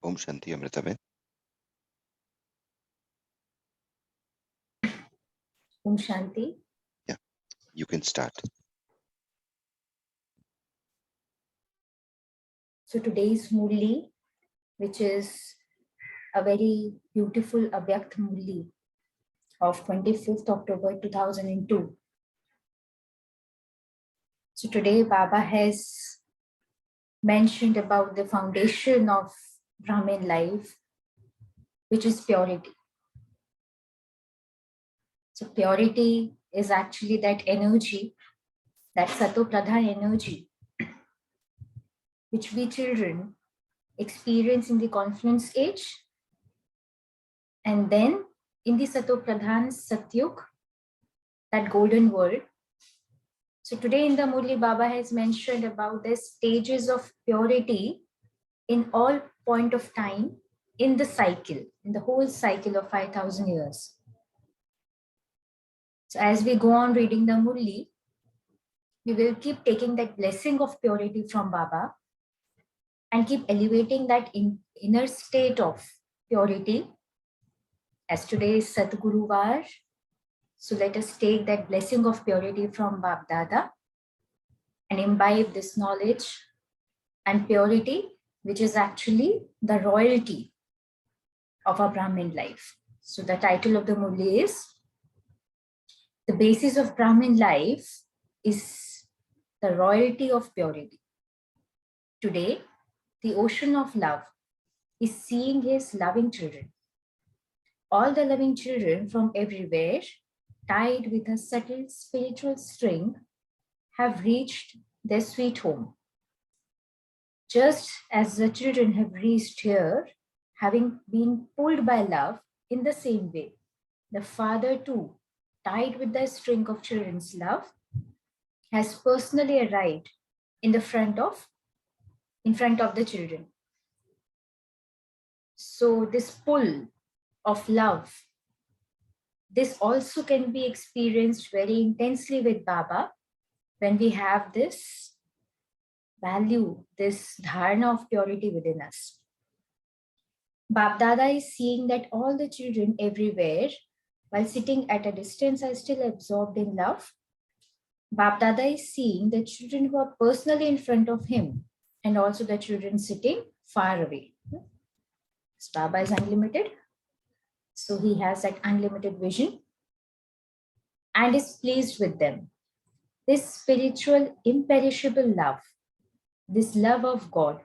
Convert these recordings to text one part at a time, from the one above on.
Om Shanti Amritaben. Om Shanti. Yeah, you can start. So today's Murli, which is a very beautiful Avyakt Murli of 25th October 2002. So today Baba has mentioned about the foundation of Brahmin life, which is purity. So purity is actually that energy, that Sato Pradhan energy, which we children experience in the confluence age, and then in the Sato Pradhan Satyug, that golden world. So today in the Murli, Baba has mentioned about the stages of purity in all point of time in the cycle, in the whole cycle of 5,000 years. So as we go on reading the Murli, we will keep taking that blessing of purity from Baba and keep elevating that inner state of purity. As today is Satguru Var, so let us take that blessing of purity from Bab Dada and imbibe this knowledge and purity, which is actually the royalty of our Brahmin life. So the title of the Murli is, the basis of Brahmin life is the royalty of purity. Today, the ocean of love, is seeing his loving children. All the loving children from everywhere, tied with a subtle spiritual string, have reached their sweet home. Just as the children have reached here, having been pulled by love, in the same way, the Father too, tied with the string of children's love, has personally arrived in front of the children. So this pull of love, this also can be experienced very intensely with Baba when we have this value, this dharana of purity within us. Bap Dada is seeing that all the children everywhere, while sitting at a distance, are still absorbed in love. Bap Dada is seeing the children who are personally in front of him and also the children sitting far away. So Baba is unlimited. So he has that unlimited vision and is pleased with them. This spiritual, imperishable love, this love of God,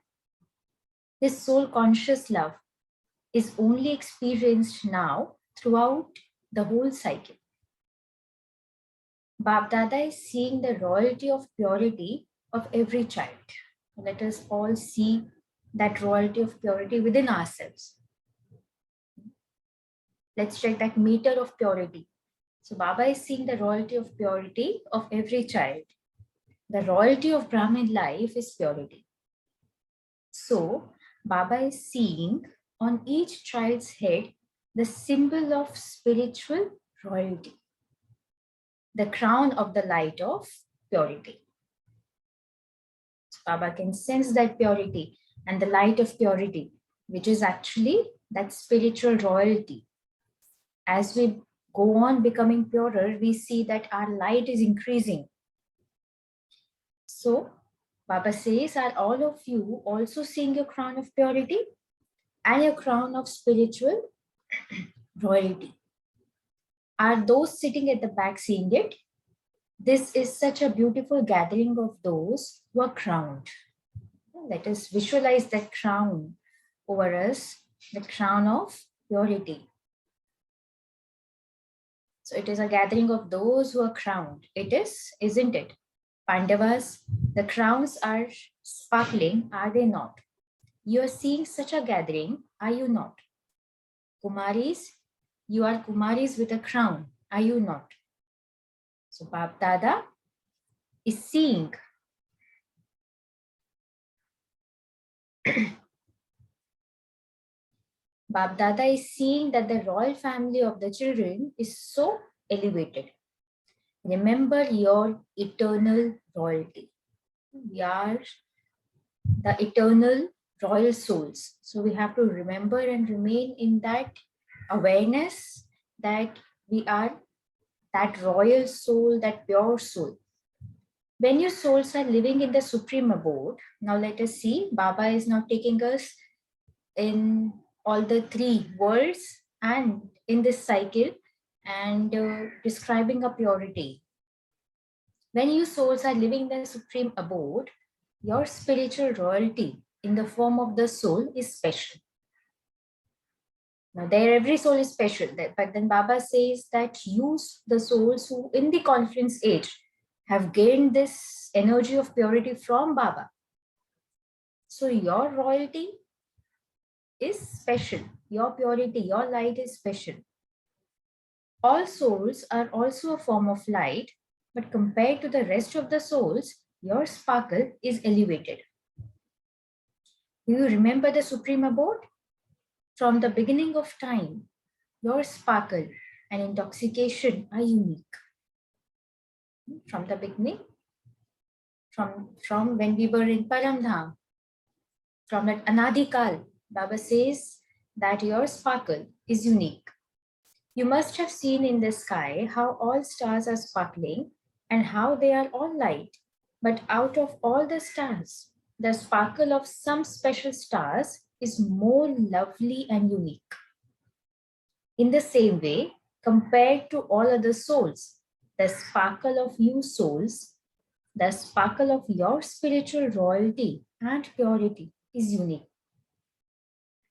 this soul conscious love is only experienced now throughout the whole cycle. Bap Dada is seeing the royalty of purity of every child. Let us all see that royalty of purity within ourselves. Let's check that meter of purity. So Baba is seeing the royalty of purity of every child. The royalty of Brahmin life is purity. So Baba is seeing on each child's head the symbol of spiritual royalty, the crown of the light of purity. So Baba can sense that purity and the light of purity, which is actually that spiritual royalty. As we go on becoming purer, we see that our light is increasing. So Baba says, are all of you also seeing your crown of purity and your crown of spiritual royalty? Are those sitting at the back seeing it? This is such a beautiful gathering of those who are crowned. Let us visualize that crown over us, the crown of purity. So it is a gathering of those who are crowned. It is, isn't it? Pandavas, the crowns are sparkling, are they not? You are seeing such a gathering, are you not? Kumaris, you are Kumaris with a crown, are you not? So Bap Dada is seeing Bap Dada is seeing that the royal family of the children is so elevated. Remember your eternal royalty. We are the eternal royal souls. So we have to remember and remain in that awareness that we are that royal soul, that pure soul. When your souls are living in the supreme abode, now let us see, Baba is now taking us in all the three worlds and in this cycle and describing a purity. When you souls are living the supreme abode, your spiritual royalty in the form of the soul is special. Now, there every soul is special, but then Baba says that you, the souls who in the conference age have gained this energy of purity from Baba. So your royalty is special. Your purity, your light is special. All souls are also a form of light, but compared to the rest of the souls, your sparkle is elevated. Do you remember the supreme abode? From the beginning of time, your sparkle and intoxication are unique. From the beginning, from when we were in Paramdham, from that Anadikal, Baba says that your sparkle is unique. You must have seen in the sky how all stars are sparkling and how they are all light. But out of all the stars, the sparkle of some special stars is more lovely and unique. In the same way, compared to all other souls, the sparkle of you souls, the sparkle of your spiritual royalty and purity is unique.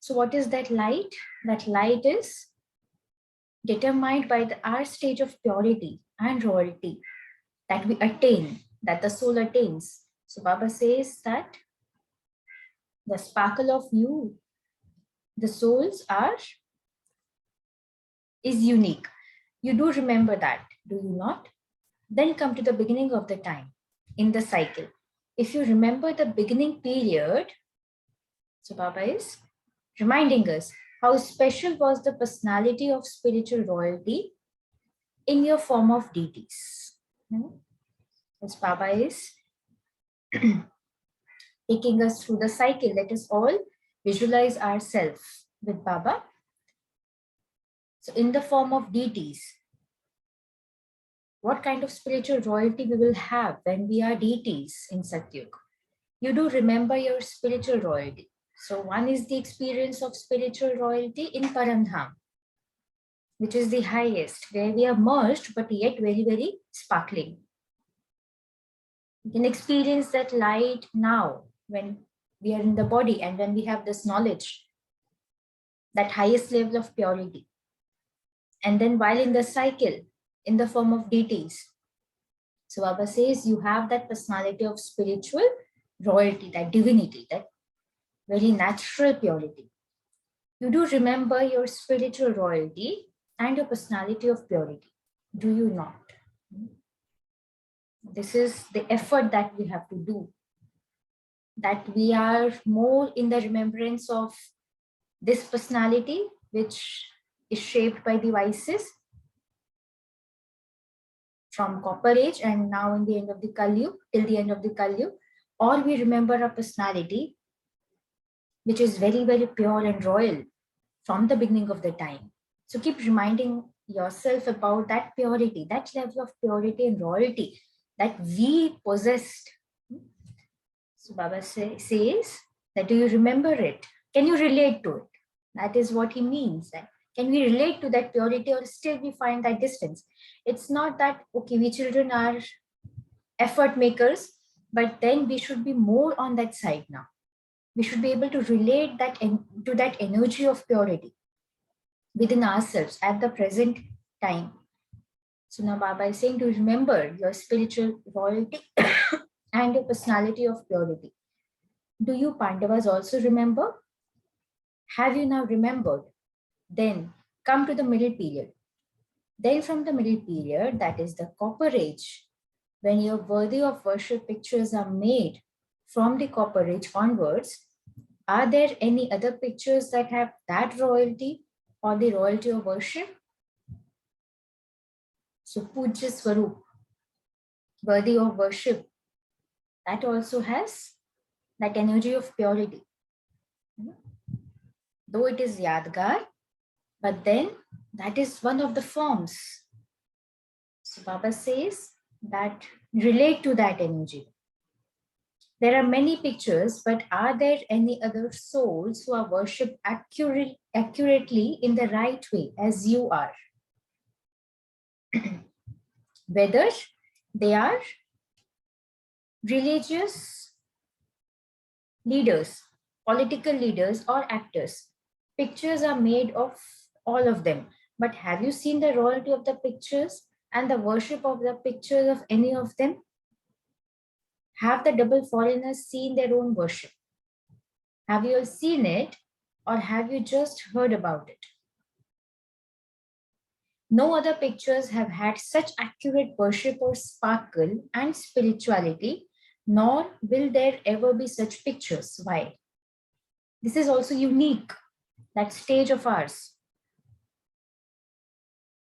So what is that light? That light is determined by our stage of purity and royalty that we attain, that the soul attains. So Baba says that the sparkle of you, the souls is unique. You do remember that, do you not? Then come to the beginning of the time in the cycle. If you remember the beginning period, so Baba is reminding us how special was the personality of spiritual royalty in your form of deities. As Baba is taking us through the cycle, let us all visualize ourselves with Baba. So in the form of deities, what kind of spiritual royalty we will have when we are deities in Satyug? You do remember your spiritual royalty. So one is the experience of spiritual royalty in Parandham, which is the highest, where we are merged, but yet very, very sparkling. You can experience that light now when we are in the body and when we have this knowledge, that highest level of purity. And then while in the cycle, in the form of deities, so Baba says you have that personality of spiritual royalty, that divinity, that very natural purity. You do remember your spiritual royalty and your personality of purity, do you not? This is the effort that we have to do, that we are more in the remembrance of this personality, which is shaped by the vices from Copper Age and now in the end of the Kali Yuga, till the end of the Kali Yuga, or we remember a personality which is very, very pure and royal from the beginning of the time. So keep reminding yourself about that purity, that level of purity and royalty that we possessed. So Baba says that, do you remember it? Can you relate to it? That is what he means. That can we relate to that purity, or still we find that distance? It's not that, okay, we children are effort makers, but then we should be more on that side now. We should be able to relate that to that energy of purity within ourselves at the present time. So now Baba is saying to remember your spiritual royalty and your personality of purity. Do you Pandavas also remember? Have you now remembered? Then come to the middle period. Then from the middle period, that is the Copper Age, when your worthy of worship pictures are made from the Copper Age onwards, are there any other pictures that have that royalty or the royalty of worship? So Pujya Swarup, worthy of worship, that also has that energy of purity. Though it is Yadgar, but then that is one of the forms. So Baba says that relate to that energy. There are many pictures, but are there any other souls who are worshipped accurately in the right way as you are? Whether they are religious leaders, political leaders, or actors. Pictures are made of all of them. But have you seen the royalty of the pictures and the worship of the pictures of any of them? Have the double foreigners seen their own worship? Have you all seen it, or have you just heard about it? No other pictures have had such accurate worship or sparkle and spirituality, nor will there ever be such pictures. Why? This is also unique, that stage of ours.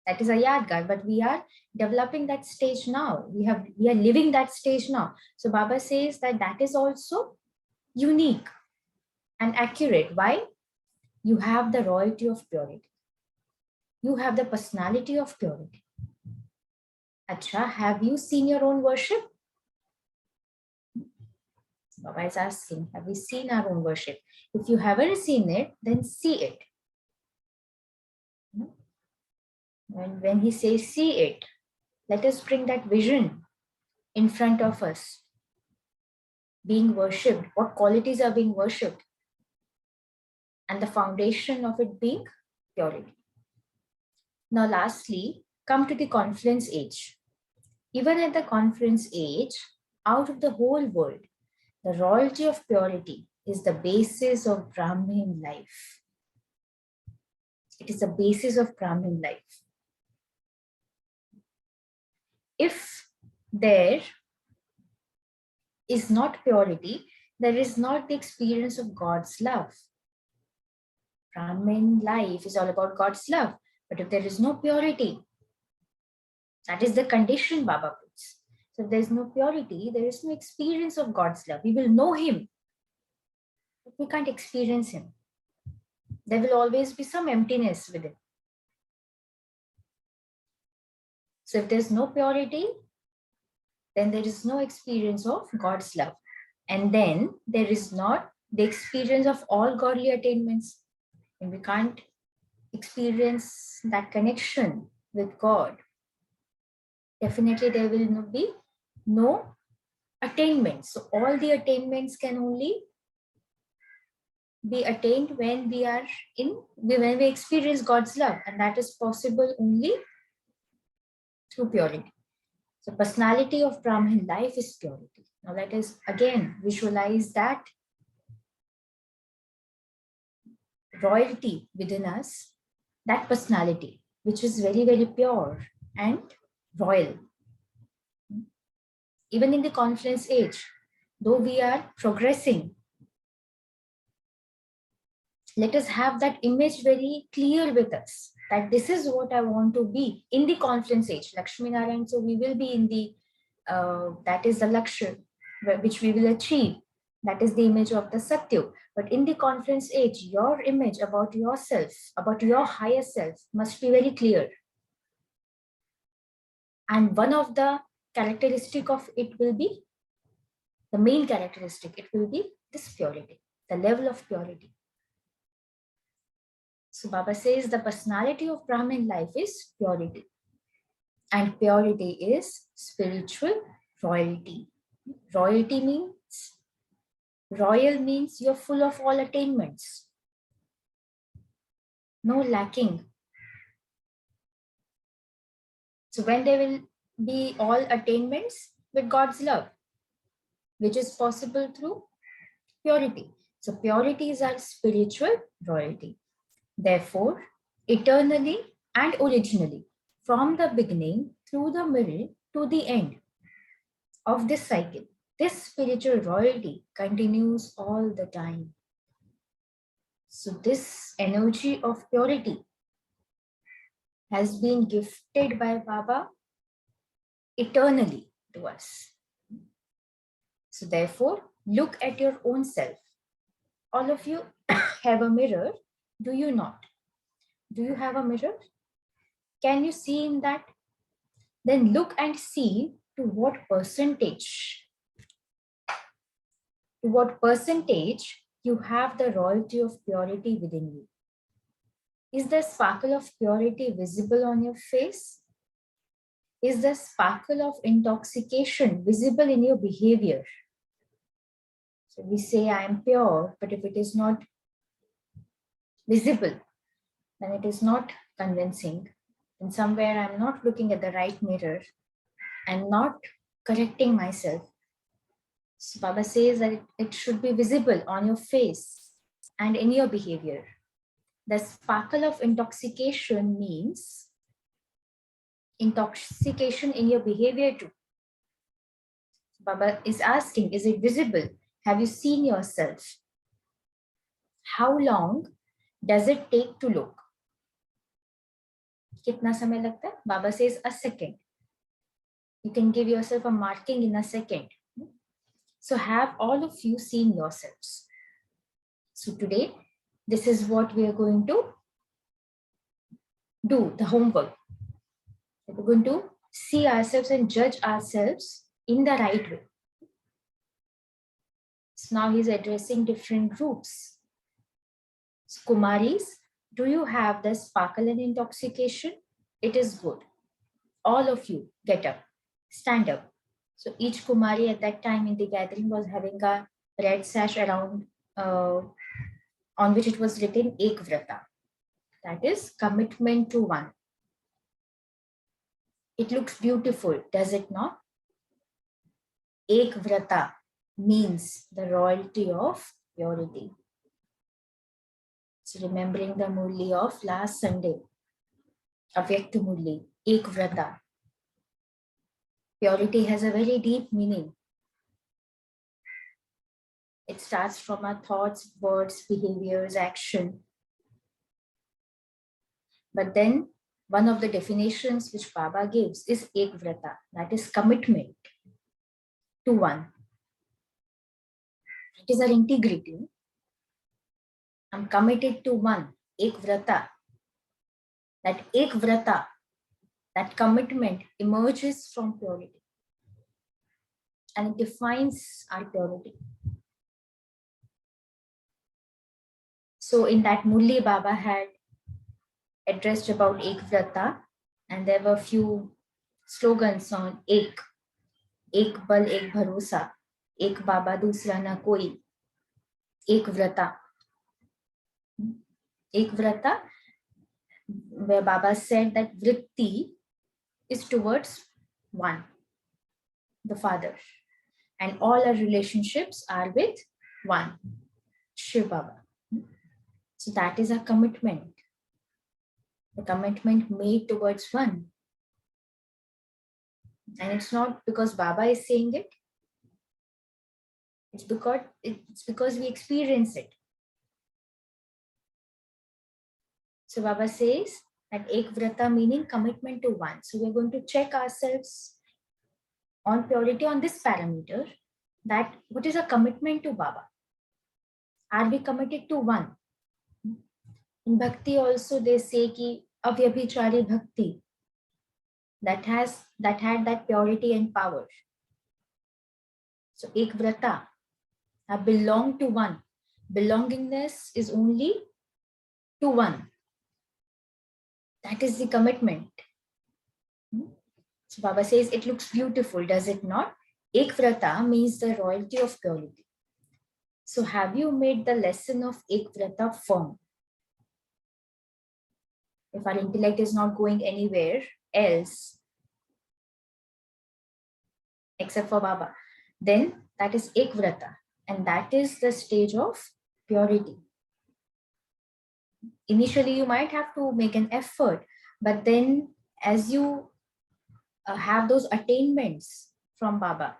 That is a Yadgar, but we are developing that stage now. We are living that stage now. So Baba says that that is also unique and accurate. Why? You have the royalty of purity. You have the personality of purity. Acha, have you seen your own worship? Baba is asking, have we seen our own worship? If you haven't seen it, then see it. When he says see it, let us bring that vision in front of us. being worshipped, what qualities are being worshipped, and the foundation of it being purity. Now, lastly, come to the confluence age. Even at the confluence age, out of the whole world, the royalty of purity is the basis of Brahmin life. It is the basis of Brahmin life. If there is not purity, there is not the experience of God's love. Brahmin life is all about God's love. But if there is no purity, that is the condition Baba puts. So if there is no purity, there is no experience of God's love. We will know Him, but we can't experience Him. There will always be some emptiness within. So if there's no purity, then there is no experience of God's love. And then there is not the experience of all godly attainments. And we can't experience that connection with God. Definitely there will be no attainment. So all the attainments can only be attained when we are when we experience God's love, and that is possible only through purity. So personality of Brahmin life is purity. Now let us again visualize that royalty within us, that personality, which is very, very pure and royal. Even in the confluence age, though we are progressing, let us have that image very clear with us, that this is what I want to be in the confluence age, Lakshmi Narayan. So we will be in the, that is the Lakshya, which we will achieve. That is the image of the Satyu. But in the confluence age, your image about yourself, about your higher self must be very clear. And one of the characteristic of it will be, the main characteristic, it will be this purity, the level of purity. So Baba says the personality of Brahmin life is purity. And purity is spiritual royalty. Royalty means, royal means you're full of all attainments. No lacking. So when there will be all attainments with God's love, which is possible through purity. So purity is our spiritual royalty. Therefore, eternally and originally, from the beginning through the middle to the end of this cycle, this spiritual royalty continues all the time. So this energy of purity has been gifted by Baba eternally to us. So therefore, look at your own self. All of you have a mirror, do you not? Do you have a mirror? Can you see in that? Then look and see to what percentage you have the royalty of purity within you. Is the sparkle of purity visible on your face? Is the sparkle of intoxication visible in your behavior? So we say, I am pure, but if it is not visible, then it is not convincing. And somewhere I'm not looking at the right mirror and not correcting myself. So Baba says that it should be visible on your face and in your behavior. The sparkle of intoxication means intoxication in your behavior too. Baba is asking, is it visible? Have you seen yourself? How long does it take to look? Kitna samay lagta hai? Baba says a second. You can give yourself a marking in a second. So have all of you seen yourselves. So today, this is what we are going to do, the homework. We're going to see ourselves and judge ourselves in the right way. So now he's addressing different groups. So Kumaris, do you have the sparkle and intoxication? It is good. All of you get up, stand up. So each Kumari at that time in the gathering was having a red sash around, on which it was written Ek Vrata. That is commitment to one. It looks beautiful, does it not? Ek Vrata means the royalty of purity. So remembering the Murli of last Sunday, Avyakta Murli, Ek Vrata. Purity has a very deep meaning. It starts from our thoughts, words, behaviors, action. But then one of the definitions which Baba gives is Ek Vrata, that is commitment to one. It is our integrity. I'm committed to one, Ek Vrata. That Ek Vrata, that commitment emerges from purity. And it defines our purity. So in that Murli, Baba had addressed about Ek Vrata, and there were few slogans on Ek Bal, Ek Bharosa, Ek Baba, Dusra Na Koi, Ek Vrata. Ek Vrata, where Baba said that Vritti is towards one, the Father, and all our relationships are with one, Shiv Baba. So that is a commitment, the commitment made towards one. And it's not because Baba is saying it, it's because we experience it. So Baba says that Ek Vrata meaning commitment to one. So we're going to check ourselves on purity on this parameter, that what is a commitment to Baba? Are we committed to one? In Bhakti also they say ki avyabhichari bhakti, that had that purity and power. So Ek Vrata, I belong to one. Belongingness is only to one. That is the commitment. So Baba says it looks beautiful, does it not? Ek Vrata means the royalty of purity. So have you made the lesson of Ek Vrata firm? If our intellect is not going anywhere else except for Baba, then that is Ek Vrata, and that is the stage of purity. Initially, you might have to make an effort, but then as you have those attainments from Baba,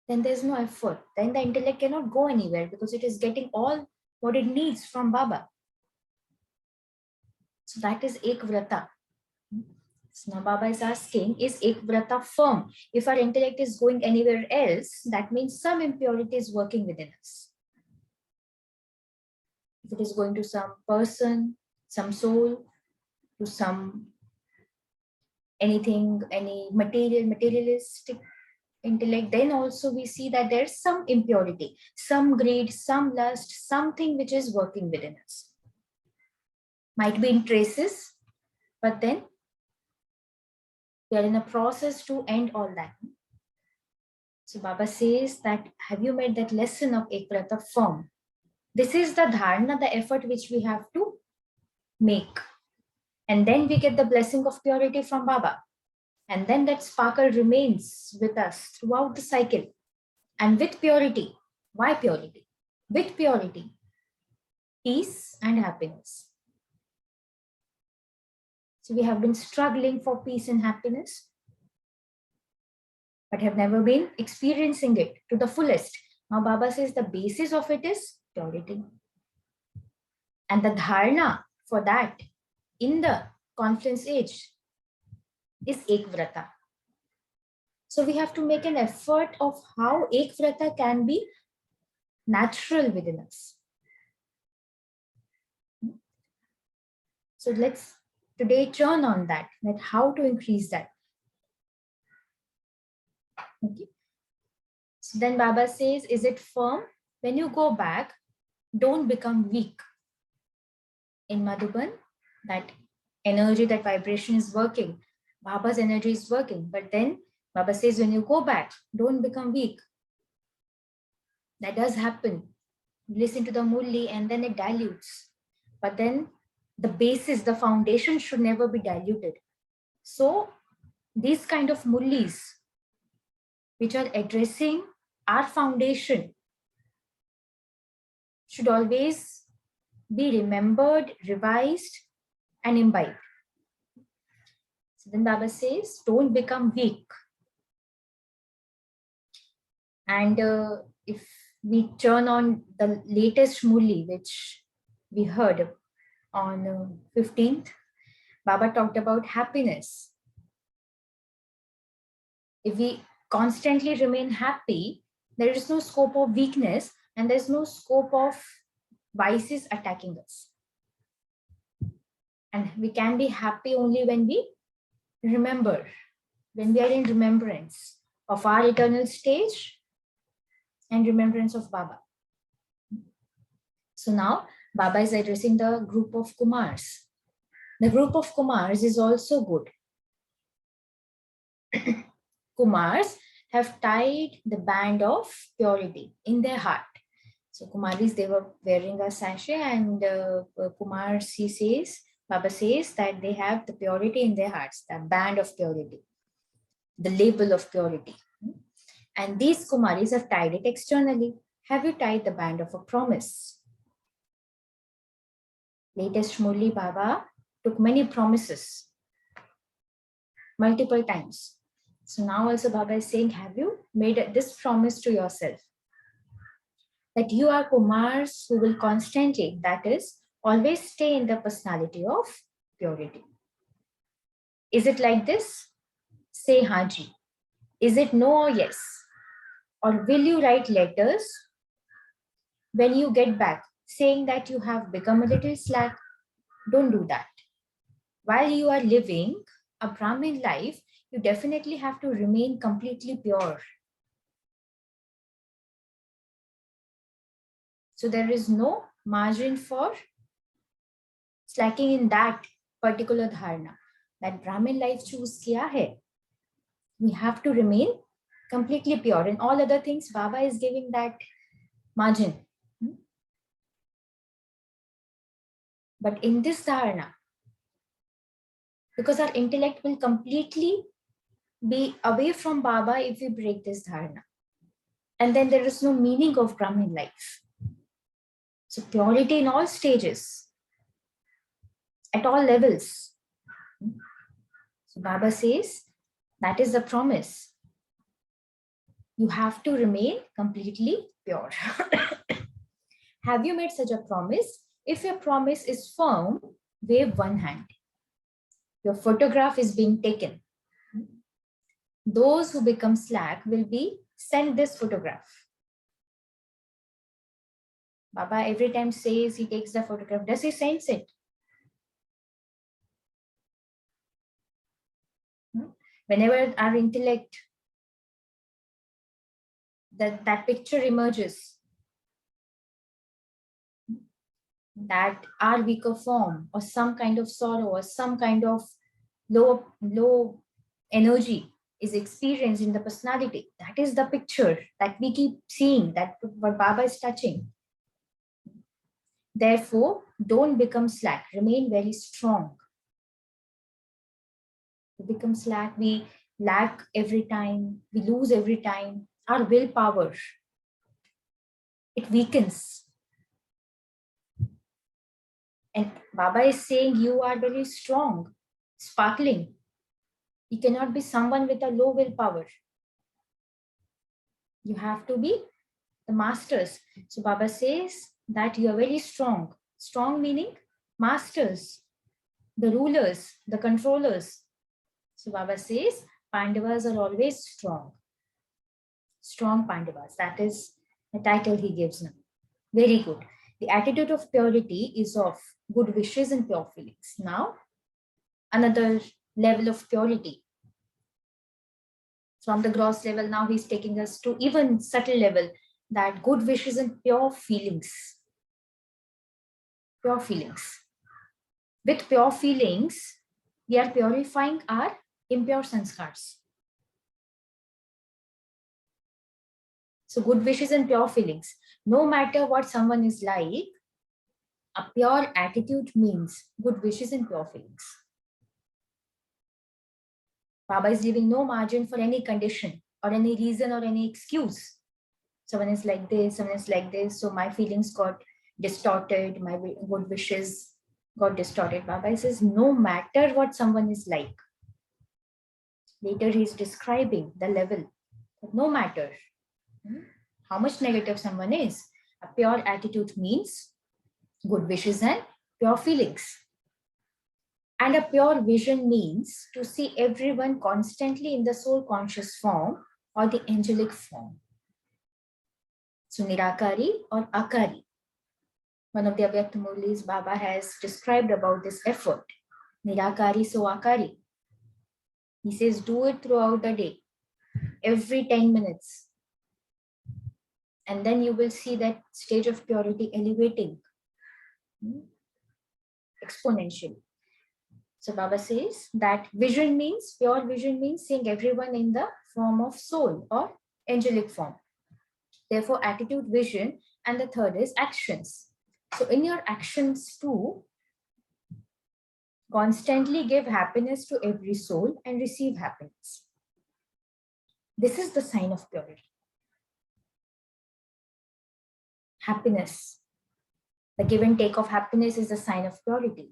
then there's no effort. Then the intellect cannot go anywhere because it is getting all what it needs from Baba. So that is Ek Vrata. So now Baba is asking, is Ek Vrata firm? If our intellect is going anywhere else, that means some impurity is working within us. If it is going to some person, some soul, to some anything, any materialistic intellect, then also we see that there's some impurity, some greed, some lust, something which is working within us. Might be in traces, but then we are in a process to end all that. So Baba says that, have you made that lesson of Ek Vrata firm? This is the dharana, the effort which we have to make. And then we get the blessing of purity from Baba. And then that sparkle remains with us throughout the cycle. And with purity. Why purity? With purity, peace and happiness. So we have been struggling for peace and happiness, but have never been experiencing it to the fullest. Now Baba says the basis of it is purity. And the dharana for that in the confluence age is Ek Vrata. So we have to make an effort of how Ek Vrata can be natural within us. So let's today turn on that how to increase that. Okay. So then Baba says, is it firm? When you go back, don't become weak. In Madhuban, that energy, that vibration is working. Baba's energy is working. But then Baba says, when you go back, don't become weak. That does happen. Listen to the Murli and then it dilutes. But then the basis, the foundation should never be diluted. So these kind of Murlis, which are addressing our foundation, should always be remembered, revised, and imbibed. So then Baba says, don't become weak. And if we turn on the latest Murli, which we heard on 15th, Baba talked about happiness. If we constantly remain happy, there is no scope of weakness and there's no scope of vices attacking us. And we can be happy only when we remember, when we are in remembrance of our eternal stage and remembrance of Baba. So now Baba is addressing the group of Kumars. The group of Kumars is also good. Kumars have tied the band of purity in their heart. So Kumaris, they were wearing a sachet, and Kumars, he says, Baba says that they have the purity in their hearts, the band of purity, the label of purity. And these Kumaris have tied it externally. Have you tied the band of a promise? Latest Murli, Baba took many promises, multiple times. So now also Baba is saying, have you made this promise to yourself? That you are Kumars who will constantly, that is, always stay in the personality of purity. Is it like this? Say Haji. Is it no or yes? Or will you write letters when you get back saying that you have become a little slack? Don't do that. While you are living a Brahmin life, you definitely have to remain completely pure. So there is no margin for slacking in that particular dharana. That Brahmin life choose kiya hai. We have to remain completely pure. In all other things, Baba is giving that margin. But in this dharana, because our intellect will completely be away from Baba if we break this dharana. And then there is no meaning of Brahmin life. So purity in all stages, at all levels. So Baba says, that is the promise. You have to remain completely pure. Have you made such a promise? If your promise is firm, wave one hand. Your photograph is being taken. Those who become slack will be sent this photograph. Baba every time says he takes the photograph. Does he send it? Whenever our intellect, that picture emerges, that our weaker form or some kind of sorrow or some kind of low energy is experienced in the personality. That is the picture that we keep seeing, that what Baba is touching. Therefore, don't become slack, remain very strong. We become slack, we lack every time, we lose every time. Our willpower, it weakens. And Baba is saying you are very strong, sparkling. You cannot be someone with a low willpower. You have to be the masters. So Baba says that you are very strong. Strong meaning masters, the rulers, the controllers. So Baba says Pandavas are always strong. Strong Pandavas. That is the title he gives now. Very good. The attitude of purity is of good wishes and pure feelings. Now, another level of purity. From the gross level, now he's taking us to even subtle level, that good wishes and pure feelings. Pure feelings. With pure feelings, we are purifying our impure sanskars. So good wishes and pure feelings. No matter what someone is like, a pure attitude means good wishes and pure feelings. Baba is leaving no margin for any condition or any reason or any excuse. Someone is like this, someone is like this, so my feelings got distorted, my good wishes got distorted. Baba says, no matter what someone is like. Later he is describing the level. No matter how much negative someone is, a pure attitude means good wishes and pure feelings. And a pure vision means to see everyone constantly in the soul conscious form or the angelic form. So Nirakari or Akari. One of the Avyakta Murlis Baba has described about this effort. Nirakari so Akari. He says, do it throughout the day, every 10 minutes. And then you will see that stage of purity elevating exponentially. So Baba says that vision means, pure vision means seeing everyone in the form of soul or angelic form. Therefore, attitude, vision, and the third is actions. So in your actions too, constantly give happiness to every soul and receive happiness. This is the sign of purity. Happiness. The give and take of happiness is a sign of purity.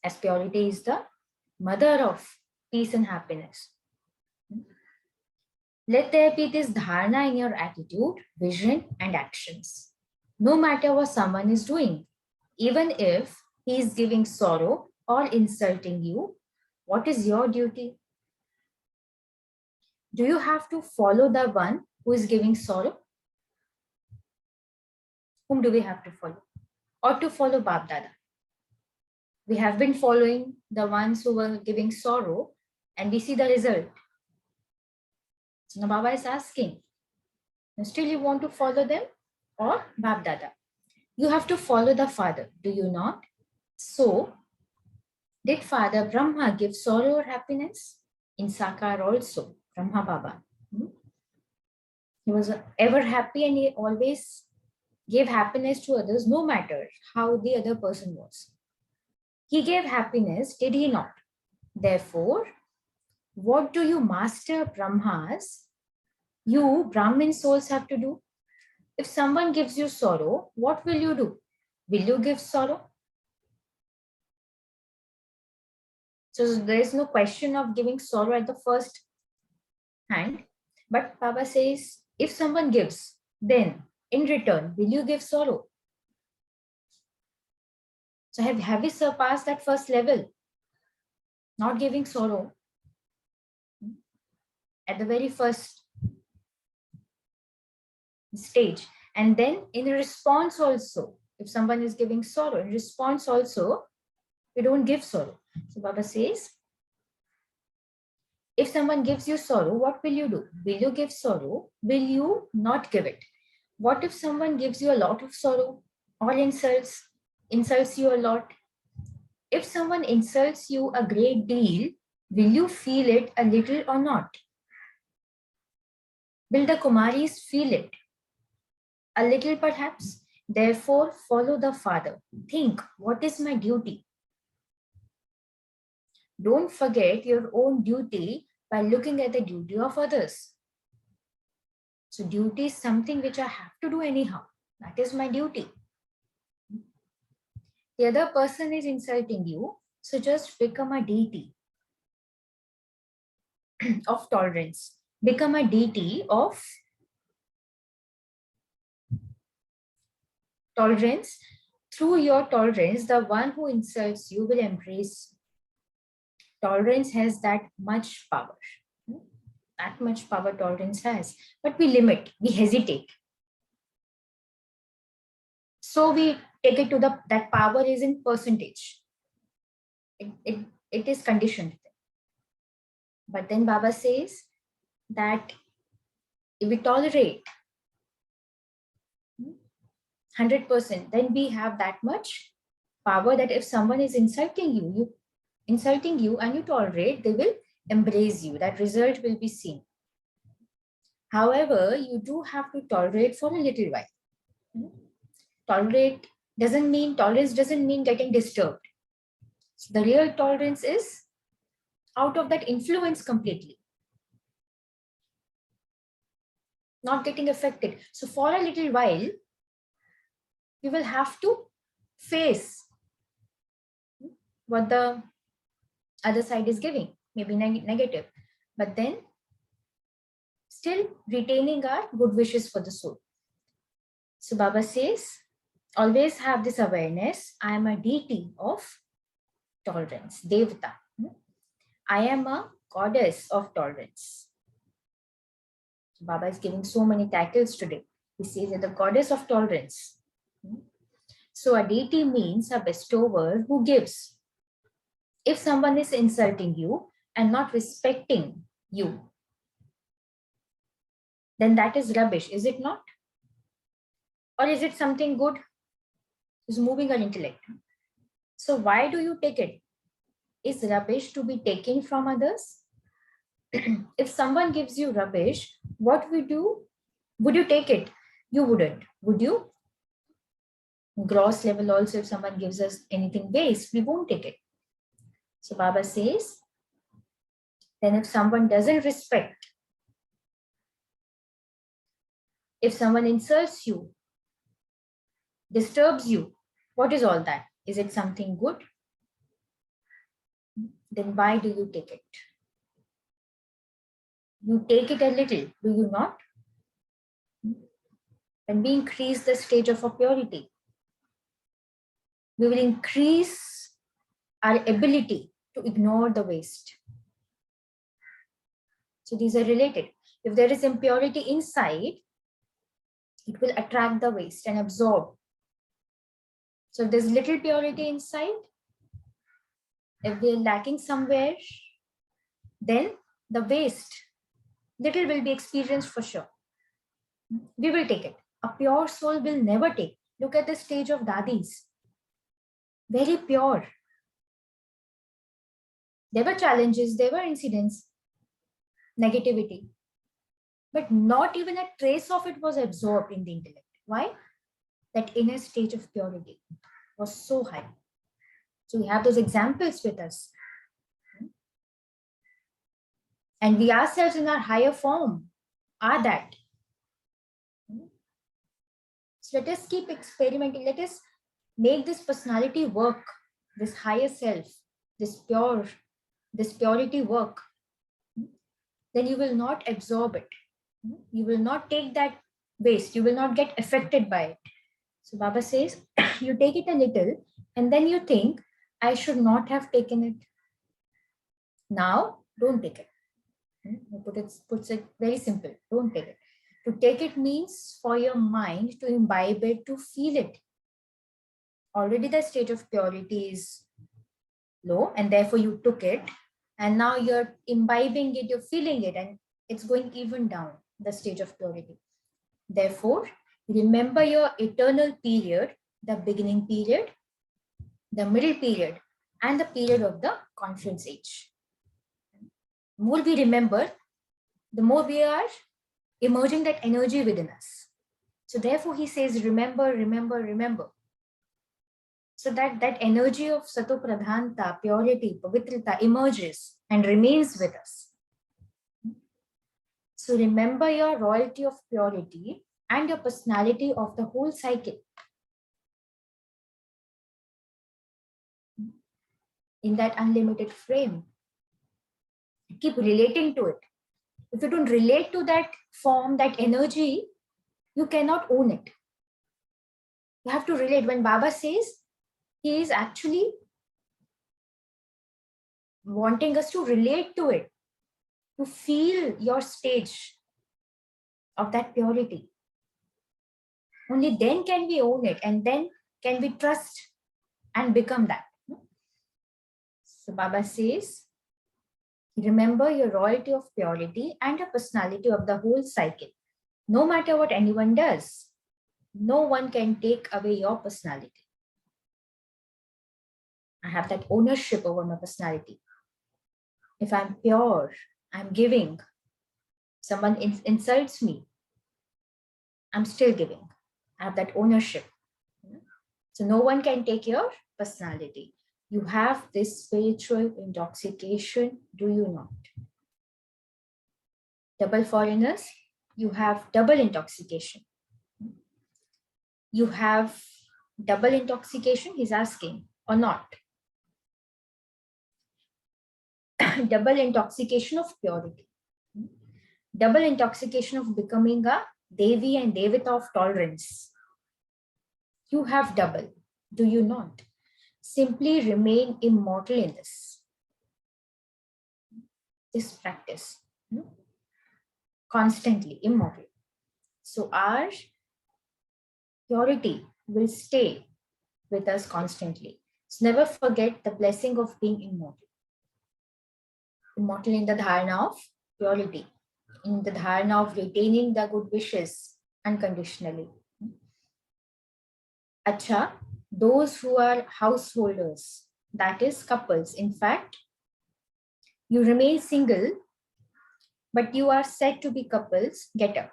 As purity is the mother of peace and happiness. Let there be this dharana in your attitude, vision, and actions. No matter what someone is doing, even if he is giving sorrow or insulting you, what is your duty? Do you have to follow the one who is giving sorrow? Whom do we have to follow? Or to follow Bap Dada? We have been following the ones who were giving sorrow and we see the result. So now Baba is asking, still you want to follow them or Bap Dada? You have to follow the father, do you not? So, did Father Brahma give sorrow or happiness? In Sakar also, Brahma Baba. He was ever happy and he always gave happiness to others, no matter how the other person was. He gave happiness, did he not? Therefore, what do you master Brahmas, you Brahmin souls have to do? If someone gives you sorrow, what will you do? Will you give sorrow? So there is no question of giving sorrow at the first hand. But Baba says, if someone gives, then in return, will you give sorrow? So have we surpassed that first level? Not giving sorrow at the very first stage. And then in response also, if someone is giving sorrow, in response also, we don't give sorrow. So Baba says, if someone gives you sorrow, what will you do? Will you give sorrow? Will you not give it? What if someone gives you a lot of sorrow or insults you a lot? If someone insults you a great deal, will you feel it a little or not? Will the Kumaris feel it? A little perhaps. Therefore, follow the father. Think, what is my duty? Don't forget your own duty by looking at the duty of others. So duty is something which I have to do anyhow. That is my duty. The other person is insulting you, so just become a deity of tolerance. Become a deity of tolerance. Through your tolerance, the one who insults you will embrace. Tolerance has that much power. That much power tolerance has. But we limit, we hesitate. So we take it to that power is in percentage. It is conditioned. But then Baba says that if we tolerate 100%, then we have that much power that if someone is insulting you and you tolerate, they will embrace you. That result will be seen. However, you do have to tolerate for a little while. Tolerance doesn't mean getting disturbed. So the real tolerance is out of that influence completely, not getting affected. So for a little while, you will have to face what the other side is giving, maybe negative, but then still retaining our good wishes for the soul. So Baba says, always have this awareness, I am a deity of tolerance, Devata. I am a goddess of tolerance. So Baba is giving so many titles today. He says that the goddess of tolerance. So a deity means a bestower who gives. If someone is insulting you and not respecting you, then that is rubbish, is it not? Or is it something good? It's moving our intellect. So why do you take it? Is rubbish to be taken from others? If someone gives you rubbish, what would you do? Would you take it? You wouldn't, would you? Gross level also, if someone gives us anything waste, we won't take it. So Baba says, then if someone doesn't respect, if someone insults you, disturbs you, what is all that? Is it something good? Then why do you take it? You take it a little, do you not? When we increase the stage of our purity, we will increase our ability to ignore the waste. So these are related. If there is impurity inside, it will attract the waste and absorb. So if there's little purity inside, if we're lacking somewhere, then the waste, little will be experienced for sure. We will take it. A pure soul will never take. Look at the stage of dadis. Very pure. There were challenges, there were incidents, negativity, but not even a trace of it was absorbed in the intellect. Why? That inner stage of purity was so high. So we have those examples with us. And we ourselves in our higher form are that. So let us keep experimenting. Let us make this personality work, this higher self, this purity work. Then you will not absorb it. You will not take that waste. You will not get affected by it. So Baba says, you take it a little and then you think, I should not have taken it. Now, don't take it. Puts it very simple. Don't take it. To take it means for your mind to imbibe it, to feel it. Already the state of purity is low and therefore you took it. And now you're imbibing it, you're feeling it, and it's going even down the stage of purity. Therefore, remember your eternal period, the beginning period, the middle period, and the period of the conference age. The more we remember, the more we are emerging that energy within us. So therefore he says, remember, remember, remember. So that energy of Sato Pradhanta, purity, Pavitrita emerges and remains with us. So remember your royalty of purity and your personality of the whole cycle. In that unlimited frame. Keep relating to it. If you don't relate to that form, that energy, you cannot own it. You have to relate. When Baba says, he is actually wanting us to relate to it, to feel your stage of that purity. Only then can we own it, and then can we trust and become that. So Baba says, remember your royalty of purity and your personality of the whole cycle. No matter what anyone does, no one can take away your personality. I have that ownership over my personality. If I'm pure, I'm giving. Someone insults me, I'm still giving. I have that ownership. So no one can take your personality. You have this spiritual intoxication, do you not? Double foreigners, you have double intoxication. You have double intoxication, he's asking, or not? Double intoxication of purity. Double intoxication of becoming a Devi and Devita of tolerance. You have double, do you not? Simply remain immortal in this practice. Constantly immortal. So our purity will stay with us constantly. So never forget the blessing of being immortal. Immortal in the dharana of purity, in the dharana of retaining the good wishes unconditionally. Acha, those who are householders, that is couples, in fact, you remain single, but you are said to be couples, get up.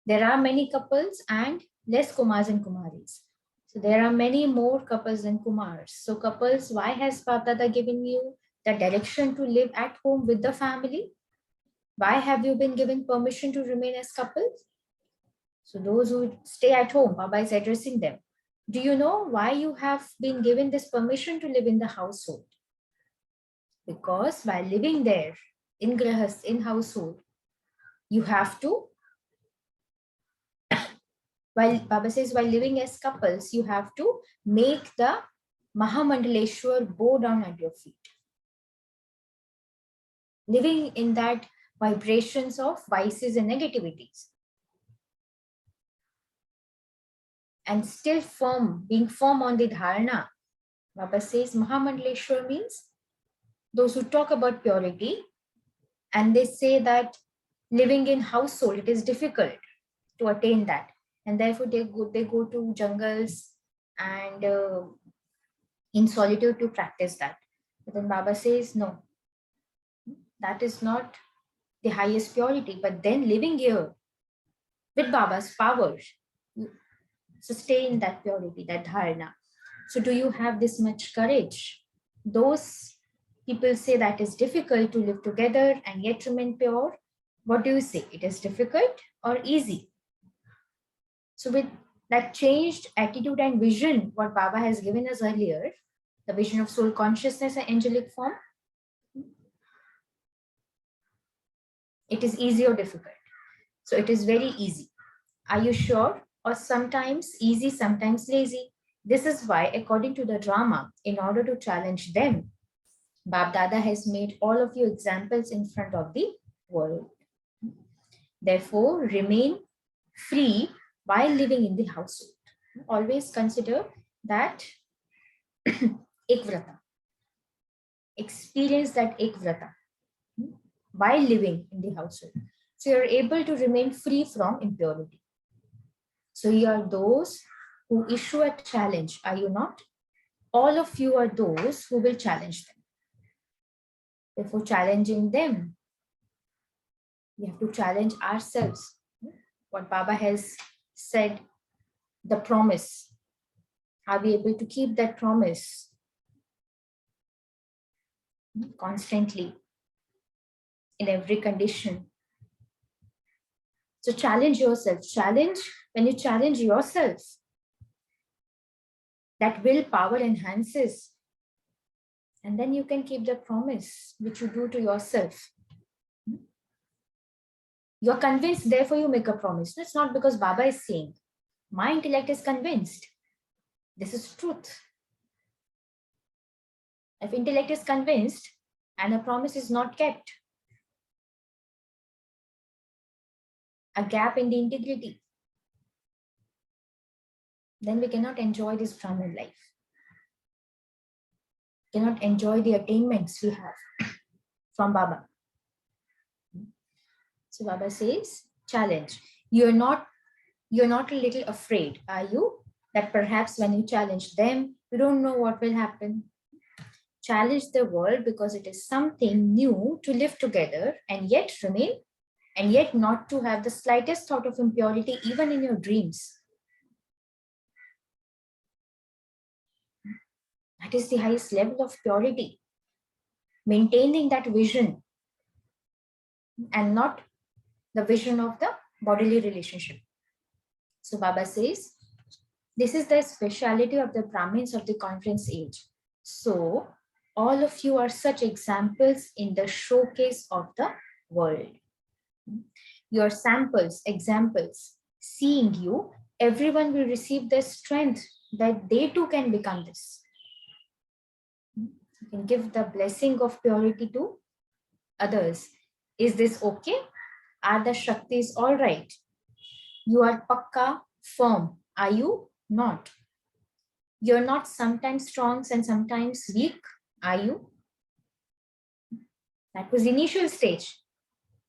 There are many couples and less Kumars and Kumaris. So there are many more couples than Kumars. So couples, why has Bap Dada given you the direction to live at home with the family? Why have you been given permission to remain as couples? So those who stay at home, Baba is addressing them. Do you know why you have been given this permission to live in the household? Because while living there, in grahas, in household, you have to, while Baba says, while living as couples, you have to make the Mahamandaleshwar bow down at your feet. Living in that vibrations of vices and negativities. And still firm, being firm on the dharana. Baba says Mahamandaleshwar means those who talk about purity and they say that living in household, it is difficult to attain that. And therefore they go to jungles and in solitude to practice that. But then Baba says, no, that is not the highest purity. But then living here with Baba's power, sustain that purity, that dharana. So do you have this much courage? Those people say that is difficult to live together and yet remain pure. What do you say? It is difficult or easy? So with that changed attitude and vision, what Baba has given us earlier, the vision of soul consciousness and angelic form, it is easy or difficult? So it is very easy. Are you sure? Or sometimes easy, sometimes lazy. This is why, according to the drama, in order to challenge them, Bap Dada has made all of you examples in front of the world. Therefore, remain free while living in the household. Always consider that ekvrata. Experience that ekvrata while living in the household. So you're able to remain free from impurity. So you are those who issue a challenge, are you not? All of you are those who will challenge them. Therefore, challenging them, we have to challenge ourselves. What Baba has said, the promise. Are we able to keep that promise constantly in every condition? So challenge yourself. When you challenge yourself, that willpower enhances. And then you can keep the promise which you do to yourself. You're convinced, therefore you make a promise. It's not because Baba is saying. My intellect is convinced. This is truth. If intellect is convinced and a promise is not kept, a gap in the integrity, then we cannot enjoy this Brahman life. Cannot enjoy the attainments we have from Baba. So Baba says, challenge. You're not a little afraid, are you? That perhaps when you challenge them, you don't know what will happen. Challenge the world because it is something new to live together and yet remain and yet not to have the slightest thought of impurity even in your dreams. That is the highest level of purity. Maintaining that vision and not the vision of the bodily relationship. So Baba says, this is the speciality of the Brahmins of the conference age. So all of you are such examples in the showcase of the world. Your samples, examples, seeing you, everyone will receive the strength that they too can become this. You can give the blessing of purity to others. Is this okay? Are the Shaktis all right? You are pakka, firm. Are you not? You're not sometimes strong and sometimes weak. Are you? That was the initial stage,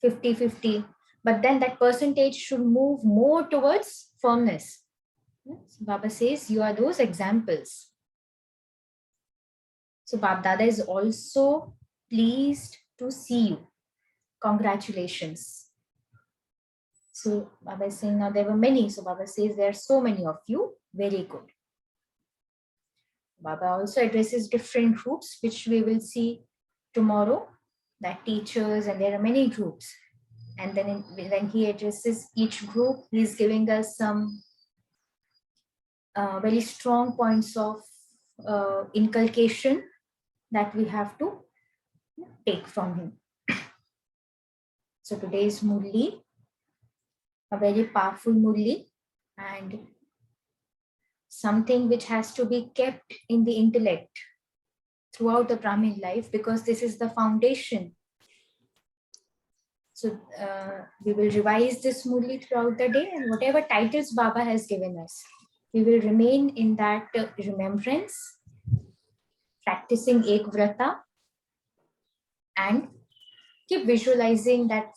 50-50. But then that percentage should move more towards firmness. So Baba says, you are those examples. So Bab Dada is also pleased to see you. Congratulations. So Baba is saying, now there were many. So Baba says, there are so many of you. Very good. Baba also addresses different groups, which we will see tomorrow, that teachers, and there are many groups. And then when he addresses each group, he's giving us some very strong points of inculcation that we have to take from him. So today's Murli, a very powerful Murli, and something which has to be kept in the intellect throughout the Brahmin life, because this is the foundation. So we will revise this Murli throughout the day, and whatever titles Baba has given us, we will remain in that remembrance, practicing Ek Vrata, and keep visualizing that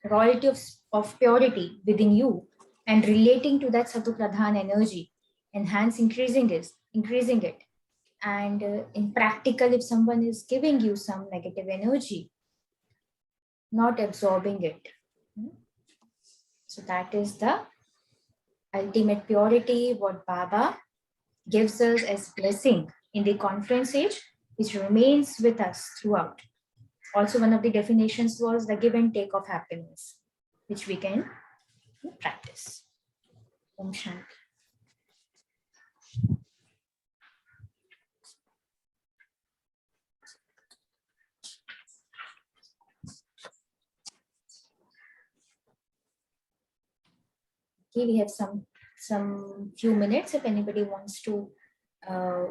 royalty of purity within you and relating to that Satu Pradhan energy, enhance increasing it. And in practical, if someone is giving you some negative energy, not absorbing it. So that is the ultimate purity, what Baba gives us as blessing in the conference age, which remains with us throughout. Also, one of the definitions was the give and take of happiness, which we can practice. Om Shanti. Okay, we have some few minutes if anybody wants to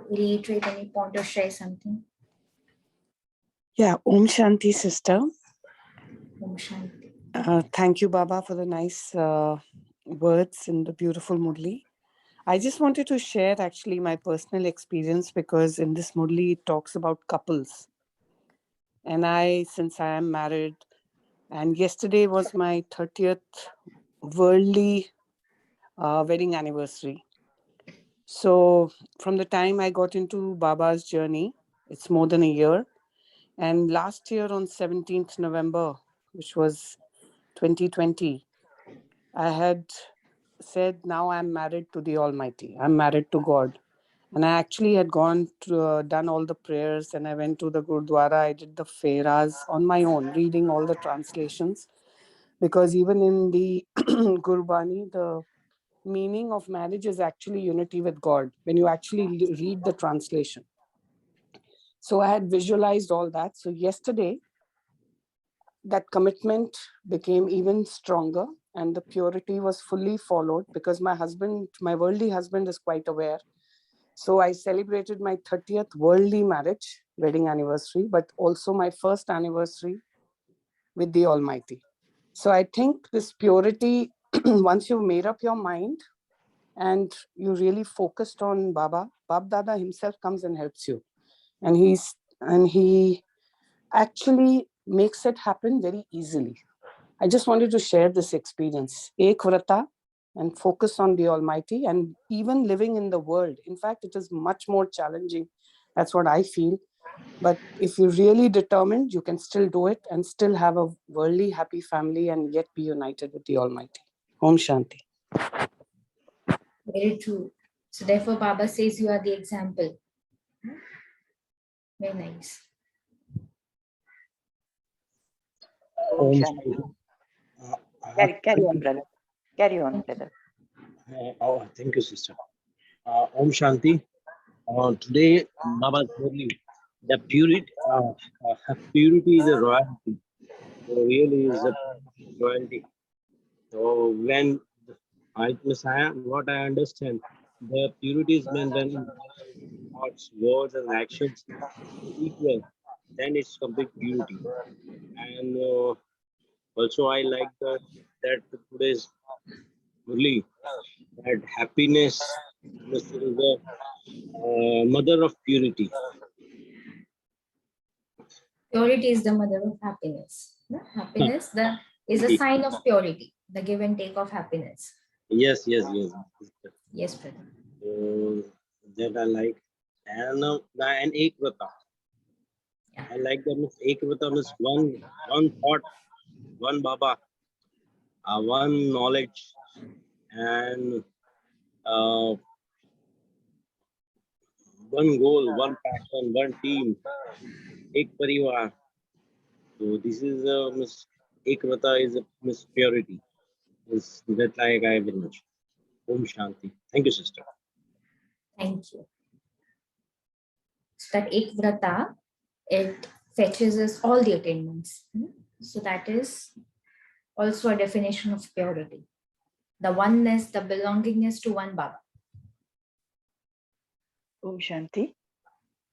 reiterate any point or share something. Yeah, Om Shanti, sister. Om Shanti. Thank you, Baba, for the nice words in the beautiful Murli. I just wanted to share actually my personal experience, because in this Murli it talks about couples. And since I am married, and yesterday was my 30th worldly wedding anniversary. So from the time I got into Baba's journey, it's more than a year. And last year on 17th November, which was 2020, I had said, now I'm married to the Almighty. I'm married to God. And I actually had gone to done all the prayers, and I went to the Gurdwara. I did the Fairas on my own, reading all the translations. Because even in the Gurbani, the meaning of marriage is actually unity with God, when you actually read the translation. So I had visualized all that. So yesterday, that commitment became even stronger, and the purity was fully followed, because my worldly husband is quite aware. So I celebrated my 30th worldly wedding anniversary, but also my first anniversary with the Almighty. So I think this purity, once you've made up your mind and you really focused on Baba, Bab Dada himself comes and helps you. And he actually makes it happen very easily. I just wanted to share this experience. Ek Vrata, and focus on the Almighty, and even living in the world. In fact, it is much more challenging. That's what I feel, But if you're really determined, you can still do it and still have a worldly happy family and yet be united with the Almighty. Om Shanti. Very true. So therefore, Baba says you are the example. Very nice. Om Shanti. Shanti. Carry on, brother. Carry on, brother. Thank you, sister. Om Shanti. Today, Baba's Murli, the purity is a royalty. So really is a royalty. So when I Messiah, what I understand, the purity is when thoughts, words, and actions equal, then it's complete purity. And also, I like that today's Murli, that happiness is the mother of purity. Purity is the mother of happiness. No? Happiness is a sign of purity, the give and take of happiness. Yes. Yes, brother. That I like. And Ek Vrata. Yeah. I like that Ek Vrata means one thought, one Baba, one knowledge, and one goal, one passion, one team, Ek Parivar. So this is Miss Ek Vrata is Miss Purity. Is that like I very much. Om Shanti. Thank you, sister. Thank you. So that Ek Vrata, it fetches us all the attainments. So that is also a definition of purity. The oneness, the belongingness to one Baba. Om Shanti.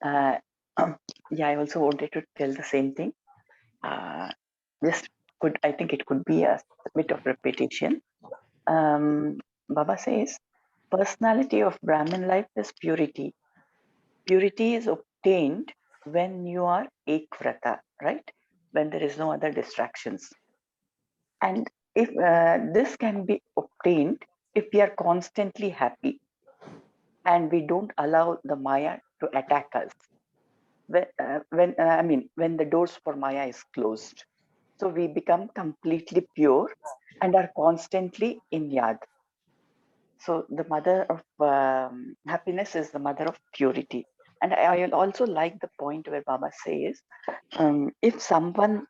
Yeah, I also wanted to tell the same thing. I think it could be a bit of repetition. Baba says, personality of Brahmin life is purity. Purity is obtained when you are Ek Vrata, right? When there is no other distractions. And if this can be obtained if we are constantly happy and we don't allow the Maya to attack us. When the doors for Maya is closed. So we become completely pure and are constantly in Yad. So the mother of happiness is the mother of purity. And I also like the point where Baba says, if someone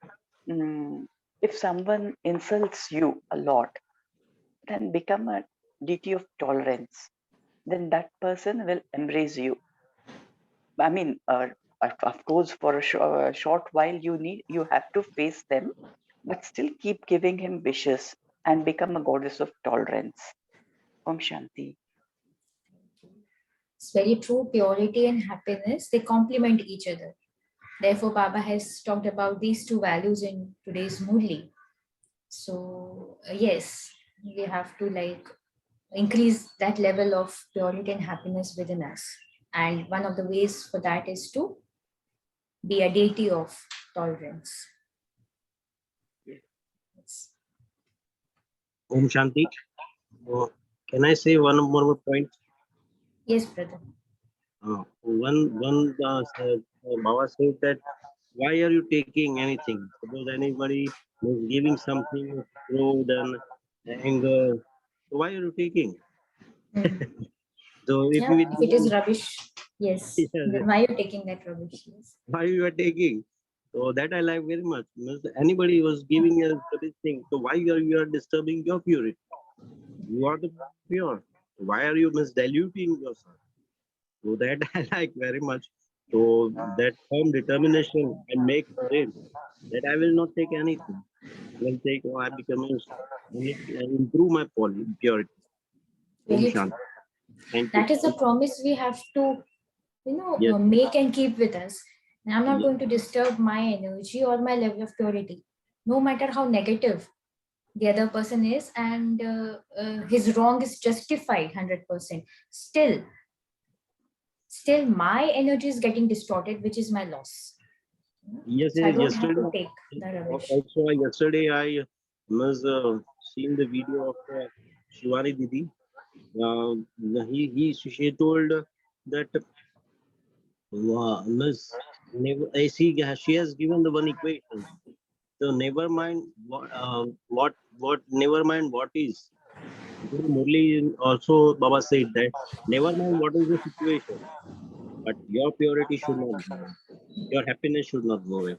insults you a lot, then become a deity of tolerance. Then that person will embrace you. I mean, of course, for a short while you have to face them, but still keep giving him wishes and become a goddess of tolerance. Om Shanti. It's very true. Purity and happiness, they complement each other. Therefore, Baba has talked about these two values in today's Murli. So, yes, we have to increase that level of purity and happiness within us. And one of the ways for that is to be a deity of tolerance. Yes. Om Shanti. Can I say one more point? Yes, brother. One Baba said that why are you taking anything? Suppose anybody is giving something, through then anger. So why are you taking? So if Yeah, you if it is rubbish, yes. Yes. Then why are you taking that rubbish? Yes. why you are taking? So that I like very much. Means anybody was giving us this thing. So why you are disturbing your purity? You are the pure. Why are you misdiluting yourself? So that I like very much. So that firm determination and make it that I will not take anything. I will take or I become improve my purity. Om Very Shanti. true. Thank you. That is a promise we have to, Yes. make and keep with us. And I'm not Yes. going to disturb my energy or my level of purity, no matter how negative the other person is, and his wrong is justified 100%. Still, my energy is getting distorted, which is my loss. Yes, So I don't have yesterday. to take the rubbish. Also, yesterday I was seeing the video of Shivani Didi. She told that Miss never, she has given the one equation. So never mind what never mind what is. Guru Murli also Baba said that never mind what is the situation, but your purity should not go away. Your happiness should not go away.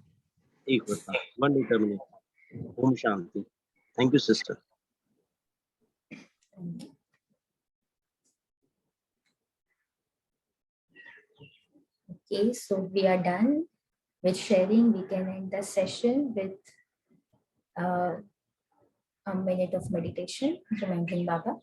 एक होता, one determination. Om Shanti. Thank you, sister. Okay, so we are done with sharing. We can end the session with a minute of meditation, remembering Baba.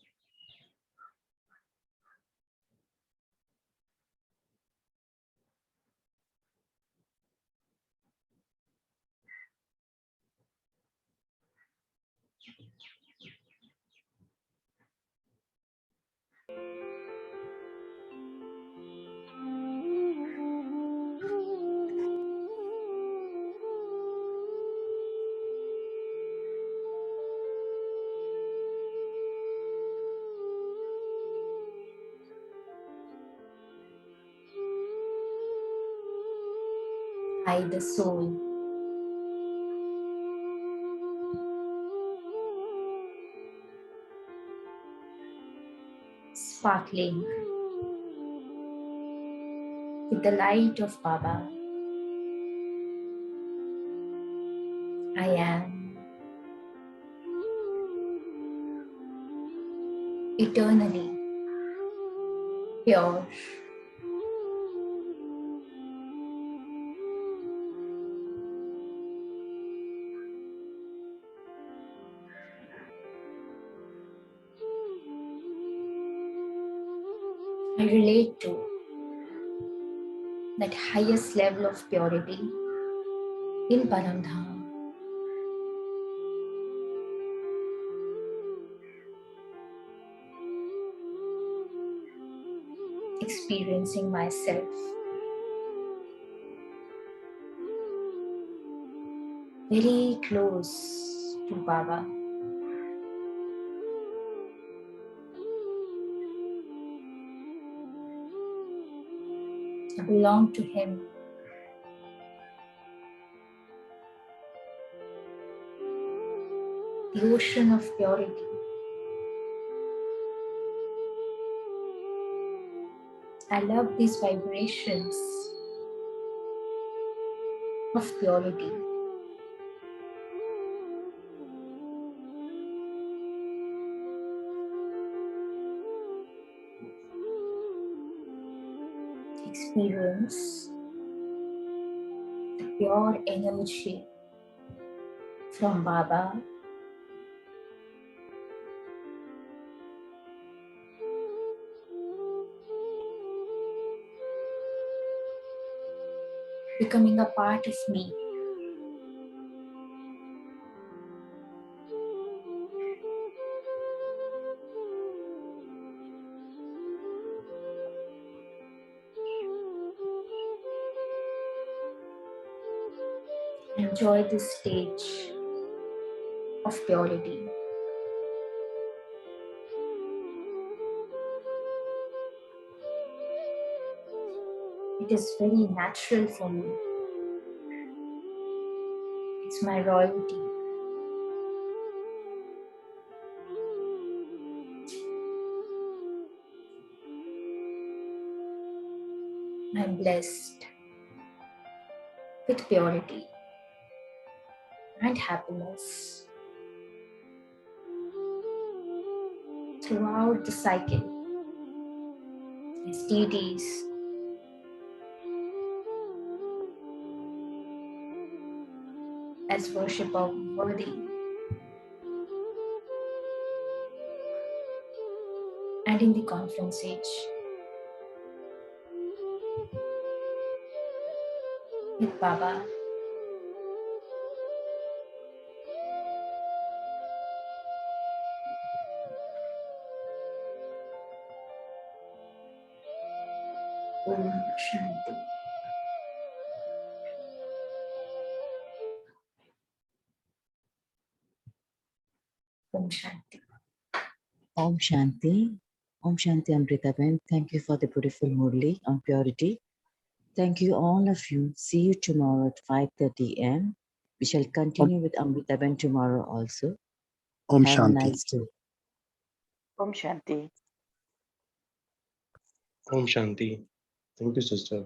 I, the soul, sparkling with the light of Baba, I am eternally pure. I relate to that highest level of purity in Paramdham. Experiencing myself very close to Baba. I belong to him. The ocean of purity. I love these vibrations of purity. Experience the pure energy from Baba, becoming a part of me. Enjoy this stage of purity. It is very natural for me. It's my royalty. I'm blessed with purity and happiness throughout the cycle as deities, as worshipper worthy, and in the conference age with Baba. Om Shanti. Om Shanti. Om Shanti. Om Shanti Amritaben. Thank you for the beautiful Murli on purity. Thank you, all of you. See you tomorrow at 5:30 a.m. We shall continue with Amritaben tomorrow also. Om Have a Shanti. nice day. Om Shanti. Om Shanti. Thank you, sister.